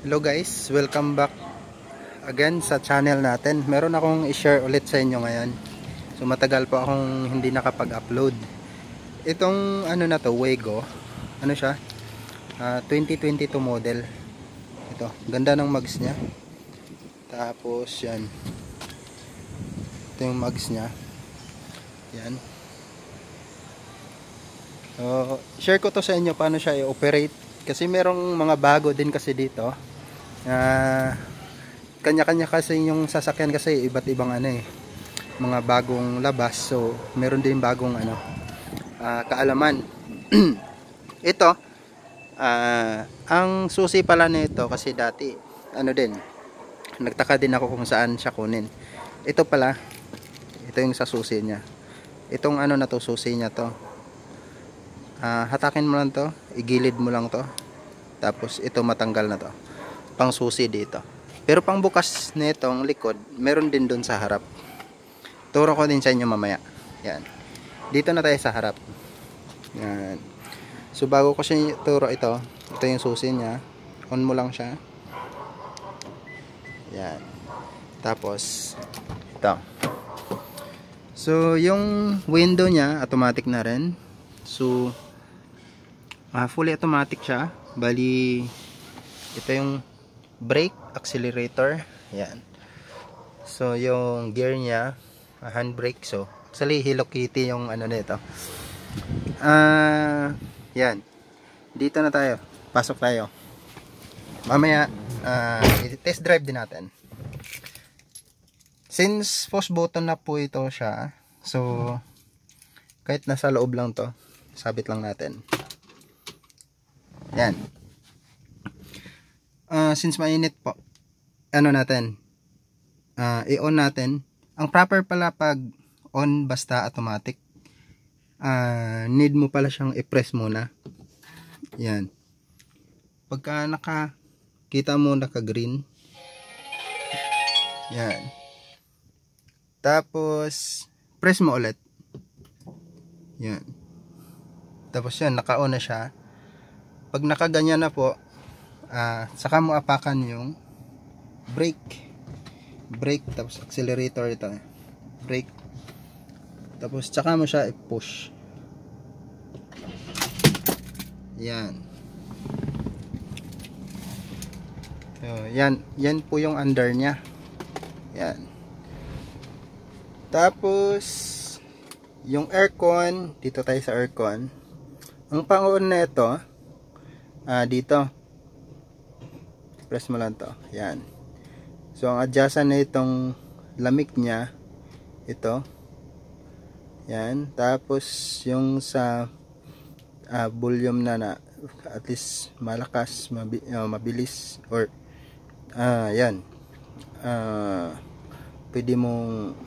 Hello guys, welcome back again sa channel natin. Meron akong i-share ulit sa inyo ngayon. So matagal po akong hindi nakapag-upload. Itong ano na to, Wago. Ano siya? 2022 model. Ito, ganda ng mags niya. Tapos yan. Ito yung mags niya. Yan. So, share ko to sa inyo paano siya i-operate. Kasi merong mga bago din kasi dito. Kanya-kanya kasi yung sasakyan kasi iba't ibang ano mga bagong labas, so meron din bagong kaalaman. Ito ang susi pala nito kasi dati nagtaka din ako kung saan siya kunin. Ito pala, ito yung sa susi nya, itong ano na to, susi nya to. Hatakin mo lang to, igilid mo lang to, tapos ito matanggal na to, pang susi dito. Pero pang bukas nitong likod, meron din doon sa harap. Turo ko din sa inyo mamaya. Yan. Dito na tayo sa harap. Yan. So bago ko siya turo ito yung susi niya. On mo lang siya. Yan. Tapos ito. So yung window niya automatic na rin. So fully automatic siya. Bali ito yung brake, accelerator, yan. So yung gear niya, handbrake. So actually Hello Kitty yung ano nito. Yan. Dito na tayo. Pasok tayo. Mamaya test drive din natin. Since push button na po ito siya, so kahit nasa loob lang to, sabit lang natin. Yan. Since mainit po, ano natin, i-on natin. Ang proper pala pag on basta automatic, need mo pala siyang i-press muna. Yan. Pagka nakakita mo naka-green, yan. Tapos press mo ulit. Yan. Tapos yan, naka-on na siya. Pag nakaganyan na po, saka mo apakan yung brake, tapos accelerator, ito brake, tapos saka mo siya i-push. Yan. So, yan po yung under nya. Yan. Tapos yung aircon, dito tayo sa aircon. Ang pang-on na ito, dito press mo lang to. Yan. So ang adjustan na itong lamig niya, ito. Yan. Tapos yung sa volume na at least malakas, mabilis, or yan. Pwede mong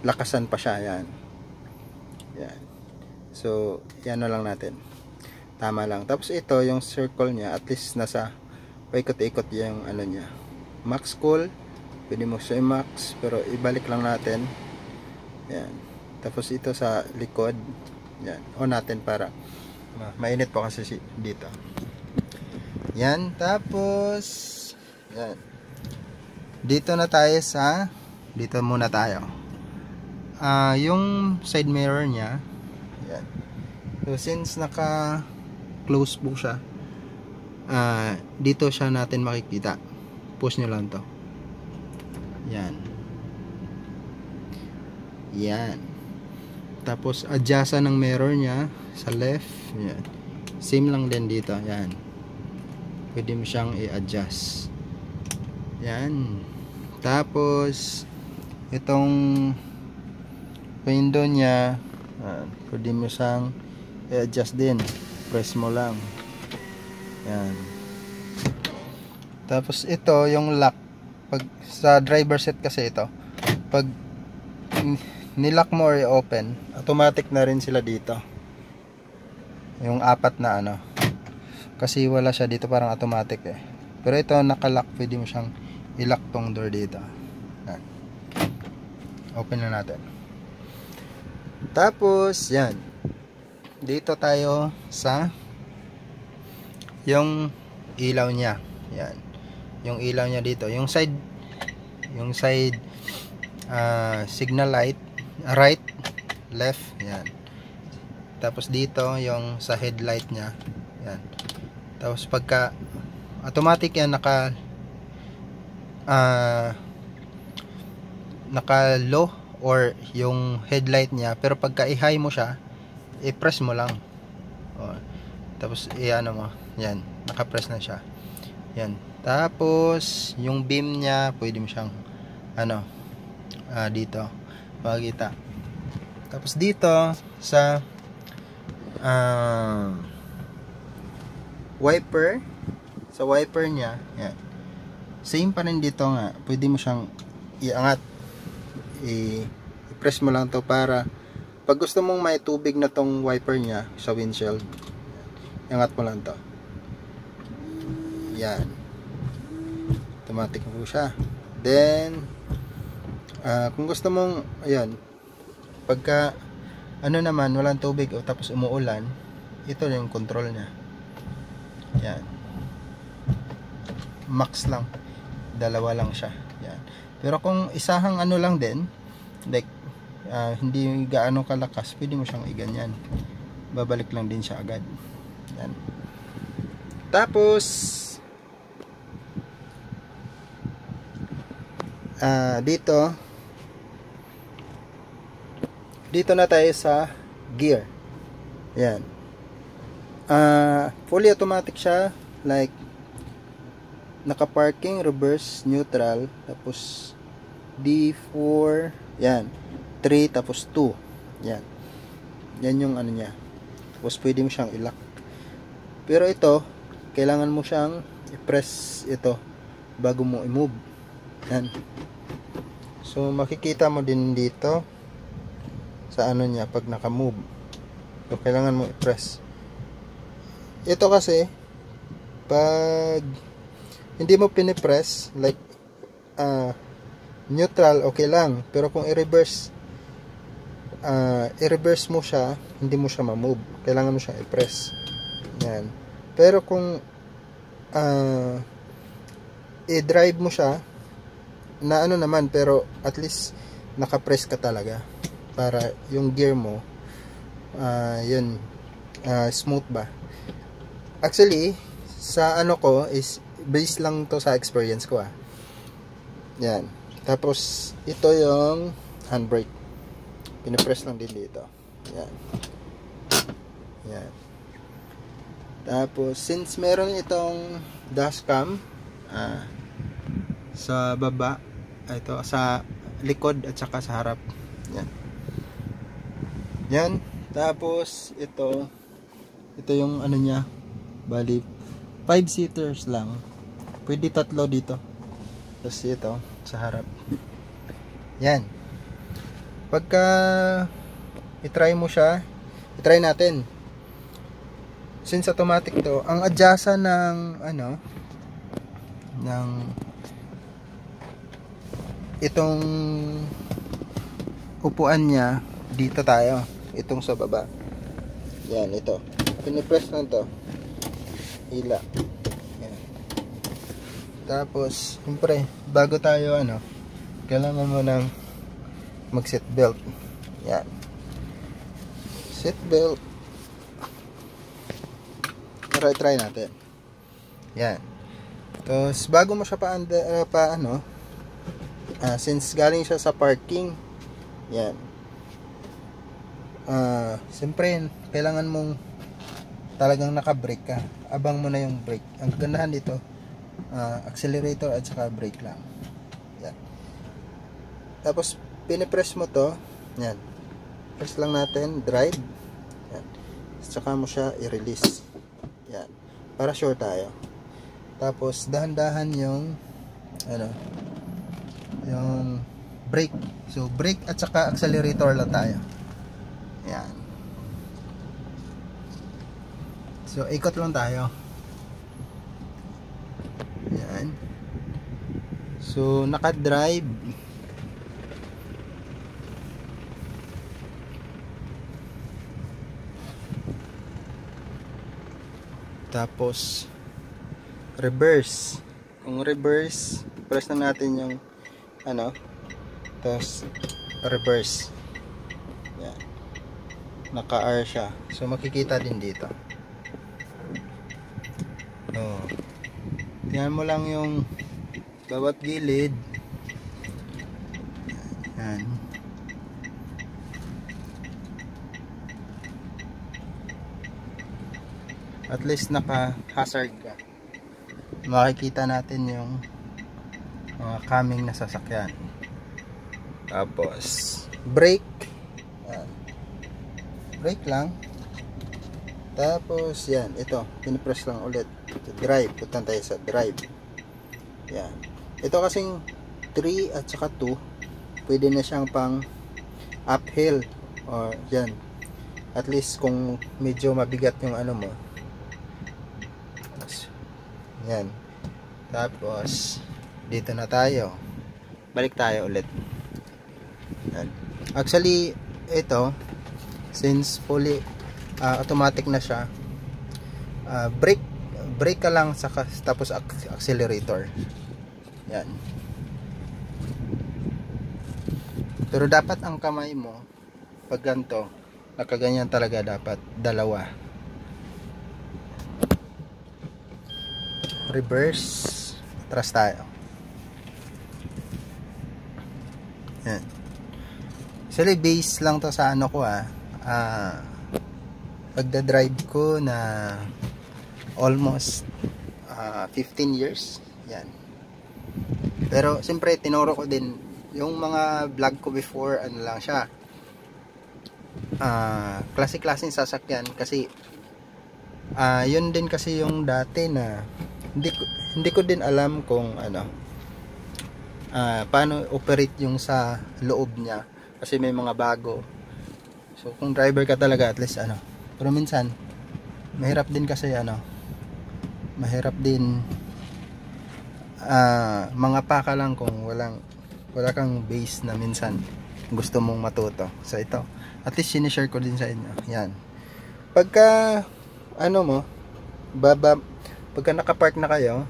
lakasan pa siya. Yan. Yan. So yan na lang natin. Tama lang. Tapos ito yung circle niya, at least nasa paikot-ikot yung ano niya. Max cool, pwede mo siya i-max, pero ibalik lang natin. Yan. Tapos ito sa likod, yan, on natin para mainit po kasi dito. Yan. Tapos yan, dito na tayo dito muna tayo. Yung side mirror niya, yan. So since naka close po siya, dito siya natin makikita. Push nyo lang to. Yan. Yan. Tapos adjustan ng mirror nya sa left. Yan. Same lang din dito. Yan. Pwede mo siyang i-adjust. Yan. Tapos itong window nya, pwede mo siyang i-adjust din. Press mo lang. Yan. Tapos ito yung lock. Pag sa driver set kasi ito, pag nilock mo or i-open, automatic na rin sila dito. Yung apat na ano. Kasi wala siya dito, parang automatic Pero ito naka-lock, pwede mo siyang i-lock tong door dito. Yan. Open na natin. Tapos yan. Dito tayo sa yung ilaw niya. Yan. Yung ilaw niya dito, yung side signal light, right, left, yan. Tapos dito yung sa headlight niya. Yan. Tapos pagka automatic yan, naka low or yung headlight niya, pero pagka i-high mo siya, i-press mo lang. O, tapos i-ano mo, yan, naka-press na siya. Yan. Tapos yung beam niya, pwede mo siyang dito makikita. Tapos dito sa wiper, sa wiper niya, yan. Same pa rin dito nga, pwede mo siyang iangat. I-press mo lang to para pag gusto mong may tubig na tong wiper niya sa windshield, iangat mo lang to. Yan. Automatic po siya. Then kung gusto mong, ayan, pagka naman walang tubig o tapos umuulan, ito yung control niya. Yan. Max lang. Dalawa lang siya. Yan. Pero kung isahang lang din, like hindi gaano kalakas, pwede mo siyang iganyan. Babalik lang din siya agad. Yan. Tapos dito na tayo sa gear. Yan. Fully automatic siya, like naka-parking, reverse, neutral, tapos D4, yan, 3, tapos 2, yan. Yan yung niya. Tapos pwede mo siyang i-lock. Pero ito, kailangan mo siyang i-press ito bago mo i-move. Yan. So makikita mo din dito sa niya pag naka-move. So kailangan mo i-press. Ito kasi pag hindi mo pinipress, like neutral, okay lang. Pero kung i-reverse mo siya, hindi mo siya ma-move. Kailangan mo siyang i-press. Yan. Pero kung i-drive mo siya, na naman, pero at least naka-press ka talaga. Para yung gear mo, yun, smooth ba. Actually, sa ko is based lang to sa experience ko. Yan. Tapos ito yung handbrake. Pinipress lang din dito. Yan. Yan. Tapos since meron itong dashcam sa baba, ito sa likod at saka sa harap. Yan. Yan. Tapos ito yung niya, bali 5-seaters lang. Pwede 3 dito. Tapos ito sa harap. Yan. Pagka i-try mo siya, i-try natin. Since automatic to, ang adjasa ng ng itong upuan niya, dito tayo. Itong sa baba. Yan, ito. Pinipress lang to. Hila. Yan. Tapos, siyempre, bago tayo kailangan mo ng mag seat belt. Yan. Seat belt. Try natin. Yan. Tapos, bago mo siya since galing siya sa parking, yan. Siyempre, kailangan mong talagang naka-brake ka. Abang mo na yung brake. Ang gandahan dito, accelerator at saka brake lang. Yan. Tapos pinipress mo to. Yan. Press lang natin, drive. Yan. Saka mo siya i-release. Yan. Para sure tayo. Tapos dahan-dahan yung yung brake. So brake at saka accelerator lang tayo. Yan. So ikot lang tayo. Yan. So naka-drive. Tapos reverse. Kung reverse, press na natin yung ano, tapos reverse. Yan. Naka-R siya. So makikita din dito. Oh. Tingnan mo lang yung bawat gilid. Yan. At least naka-hazard ka. Makikita natin yung mga coming na sasakyan. Tapos brake. Yan. Brake lang. Tapos yan, ito, pinipress lang ulit. Drive, punta tayo sa drive. Yan. Ito kasing 3 at saka 2, pwede na siyang pang uphill or yan. At least kung medyo mabigat yung ano mo. Yan. Tapos dito na tayo. Balik tayo ulit. Yan. Actually, ito since fully automatic na siya, brake ka lang saka, tapos accelerator. Yan. Pero dapat ang kamay mo pag ganito, nakaganyan talaga, dapat dalawa. Reverse, atras tayo. Yan. Actually base lang to sa ano ko, pagda-drive ko na almost 15 years. Yan. Pero siyempre tinuro ko din yung mga vlog ko before, ano lang siya, klase-klaseng sasakyan kasi yun din kasi yung dati na hindi ko din alam kung ano, paano operate yung sa loob niya kasi may mga bago. So kung driver ka talaga, at least ano. Pero minsan mahirap din kasi ano, mahirap din mga paka lang kung wala kang base na minsan gusto mong matuto. So ito, at least sinishare ko din sa inyo. Yan. Pagka ano mo, pagka nakapark na kayo,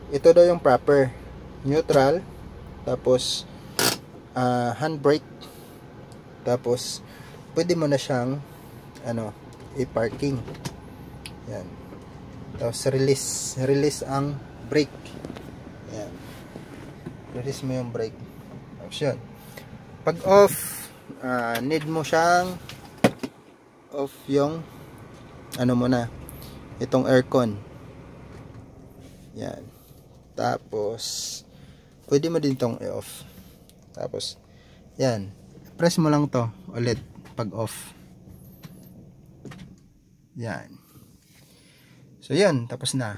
ito daw yung proper neutral, tapos handbrake, tapos pwede mo na siyang ano, i-parking. Yan. Tapos release ang brake. Yan. Release mo yung brake. Tapos yun. Pag off, need mo siyang off yung ano mo na, itong aircon. Yan. Tapos pwede mo din itong i-off. Tapos yan, press mo lang to ulit pag off. Yan. So yan, tapos na.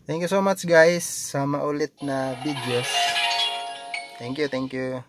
Thank you so much guys sa maulit na videos. Thank you.